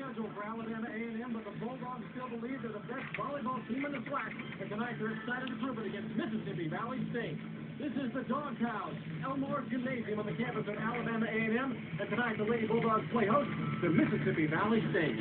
schedule for Alabama A&M, but the Bulldogs still believe they're the best volleyball team in the SWAC. And tonight they're excited to prove it against Mississippi Valley State. This is the Doghouse, Elmore Gymnasium on the campus of Alabama A&M. And tonight the Lady Bulldogs play host to Mississippi Valley State.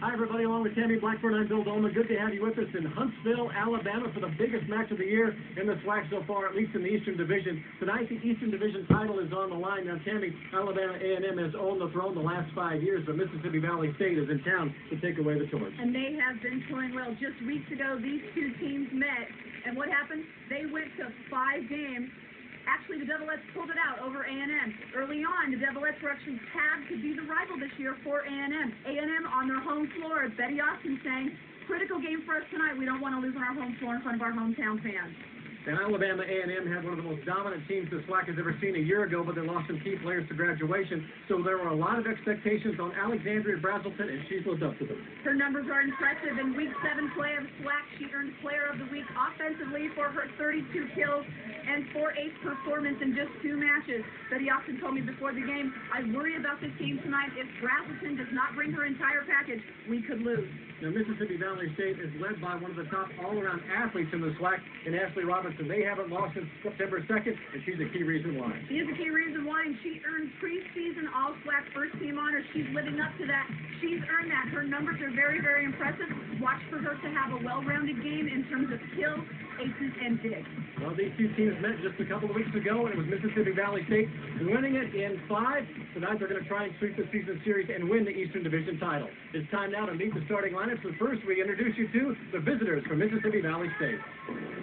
Hi, everybody. Along with Tammy Blackburn, I'm Bill Dolman. Good to have you with us in Huntsville, Alabama, for the biggest match of the year in the SWAC so far, at least in the Eastern Division. Tonight, the Eastern Division title is on the line. Now, Tammy, Alabama A&M has owned the throne the last 5 years, but Mississippi Valley State is in town to take away the torch. And they have been toying well. Just weeks ago, these two teams met, and what happened? They went to 5 games. Actually, the Devilettes pulled it out over A&M. Early on, the Devilettes were actually tagged to be the rival this year for A&M. A&M on their home floor, Betty Austin saying, critical game for us tonight. We don't want to lose on our home floor in front of our hometown fans. And Alabama A&M had one of the most dominant teams the SWAC has ever seen a year ago, but they lost some key players to graduation. So there were a lot of expectations on Alexandria Brazelton, and she's lived up to them. Her numbers are impressive. In Week 7 play of SWAC, she earned Player of the Week offensively for her 32 kills and 4 ace performance in just 2 matches. Betty Austin told me before the game, I worry about this team tonight. If Brazelton does not bring her entire package, we could lose. Now, Mississippi Valley State is led by one of the top all-around athletes in the SWAC, in Ashley Robinson. They haven't lost since September 2nd, and she's a key reason why. She is a key reason why, and she earned preseason All-SWAC first-team honors. She's living up to that. She's earned that. Her numbers are very, very impressive. Watch for her to have a well-rounded game in terms of kills, aces, and digs. Well, these two teams met just a couple of weeks ago, and it was Mississippi Valley State winning it in 5. Tonight they're going to try and sweep the season series and win the Eastern Division title. It's time now to meet the starting lineups, but first we introduce you to the visitors from Mississippi Valley State.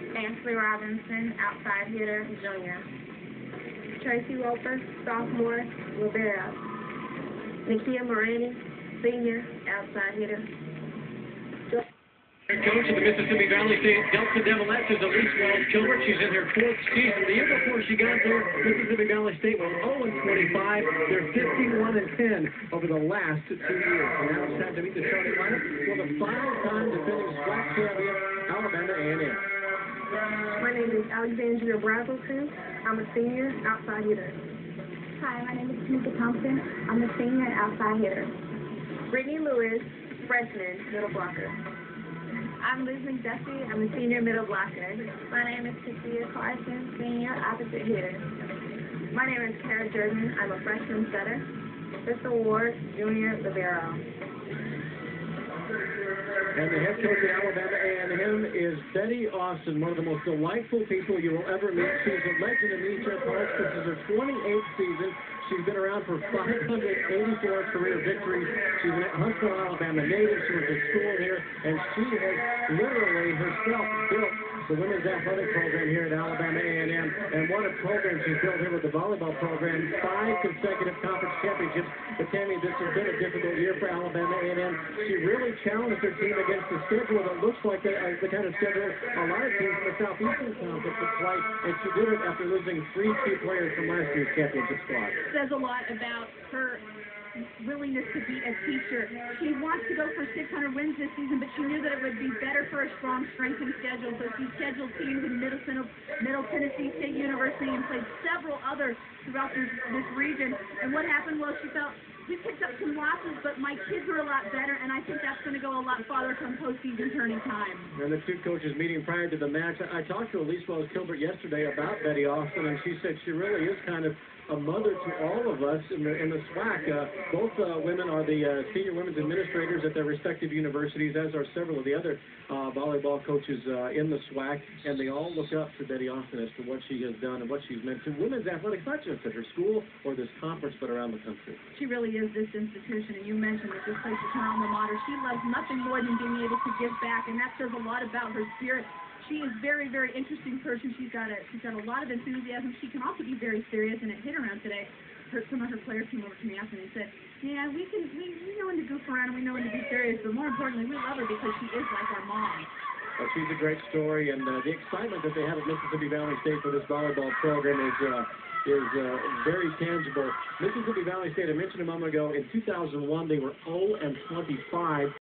Ashley Robinson, outside hitter, junior. Tracy Roper, sophomore, libero. Nakia Moraney, senior, outside hitter. Head coach of the Mississippi Valley State Delta Devilettes is Elise Wells-Kilbert. She's in her 4th season. The year before she got there, Mississippi Valley State was 0-25. They're 51-10 over the last 2 years. And now it's time to meet the starting lineup for the 5-time defending SWAC champion, Alabama A&M. My name is Alexandria Brazelton. I'm a senior, outside hitter. Hi, my name is Tamika Thompson. I'm a senior and outside hitter. Brittany Lewis, freshman, middle blocker. I'm Liz McDuffie. I'm a senior middle blocker. My name is Cecilia Carson, senior, opposite hitter. My name is Kara Jordan. I'm a freshman setter. Crystal Ward, junior, libero. And the head coach of Alabama A&M is Betty Austin, one of the most delightful people you will ever meet. She's a legend in these parts. This is her 28th season. She's been around for 584 career victories. She's a Huntsville, Alabama native. She went to school here, and she has literally herself built the women's athletic program here at Alabama A&M. And what a program she's built here with the volleyball program. 5 consecutive conference championships. But Tammy, this has been a difficult year for Alabama A&M. She really challenged her team against the schedule that looks like the kind of schedule a lot of teams in the Southeastern Conference would play. And she did it after losing 3 key players from last year's championship squad. Says a lot about her willingness to be a teacher. She wants to go for 600 wins this season, but she knew that it would be better for a strong strengthened schedule. So she scheduled teams in Middle Tennessee State University and played several others throughout this region. And what happened was she felt, we picked up some losses, but my kids are a lot better, and I think that's going to go a lot farther come postseason turning time. And the two coaches meeting prior to the match, I talked to Elise Wells-Kilbert yesterday about Betty Austin, and she said she really is kind of a mother to all of us in the SWAC. Both women are the senior women's administrators at their respective universities, as are several of the other volleyball coaches in the SWAC, and they all look up to Betty Austin as to what she has done and what she's meant to women's athletics, not just at her school or this conference, but around the country. She really is this institution, and you mentioned that this place is her alma mater. She loves nothing more than being able to give back, and that says a lot about her spirit. She is a very, very interesting person. She's got a lot of enthusiasm. She can also be very serious, and it hit around today. Some of her players came over to me after and they said, yeah, we know when to goof around and we know when to be serious, but more importantly, we love her because she is like our mom. Well, she's a great story, and the excitement that they have at Mississippi Valley State for this volleyball program is very tangible. Mississippi Valley State, I mentioned a moment ago, in 2001, they were 0-25.